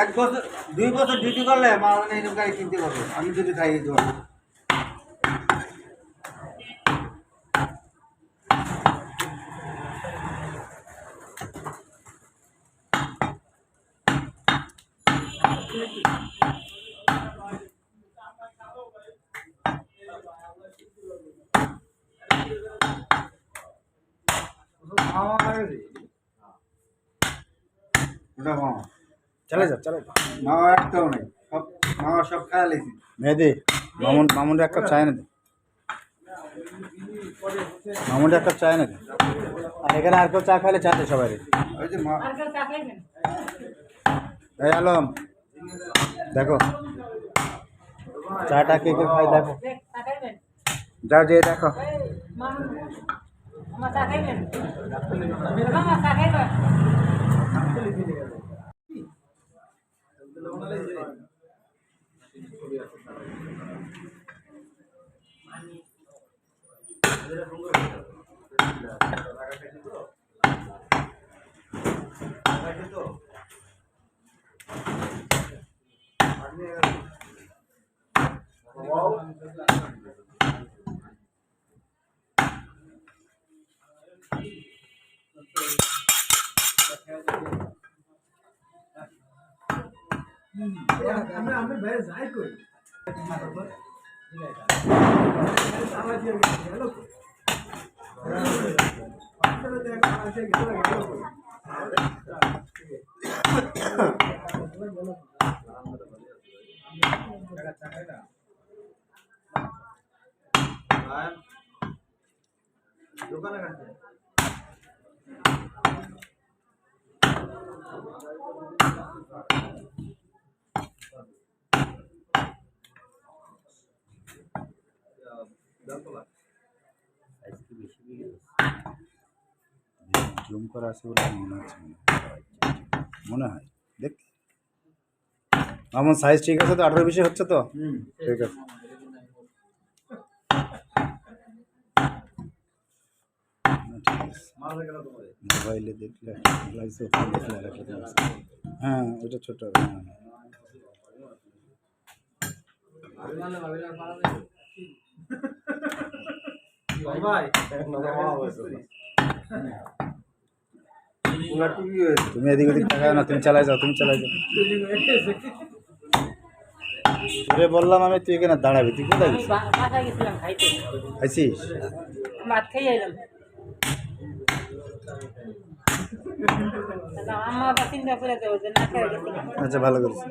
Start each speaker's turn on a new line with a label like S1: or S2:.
S1: 1 বছর 2 বছর ডিউটি করলে মা মানে এরকম গাড়ি কিনতে পারবে আমি যদি খাইয়ে দেবো
S2: चले जा चले
S1: मावा একটাও নেই সব মাওয়া সব খায় লেছি
S2: মেহেদি মামুন এক কাপ চায় না দে মামুন এক কাপ চায় না দে আর এখানে আর কেউ চা খাইলে চা দে সবাই
S1: ওই যে মা
S2: এই আলম দেখো চাটা কে কে খাই দেখো যাও যে দেখো
S3: আমি বাইরে যাই কই দোকানে কাটছে
S2: জুম করা আছে বলে মনে হয় দেখতে আমার সাইজ ঠিক আছে তো 18-20 হচ্ছে তো ঠিক আছে মোবাইলে দেখলে হ্যাঁ ওইটা ছোট তুমি এদিক ওদিক টাকা না তুমি চালাই যাও তোরে বললাম আমি তুই এখানে দাঁড়াবি তুই কোথায় খাইছিস আচ্ছা ভালো করেছিস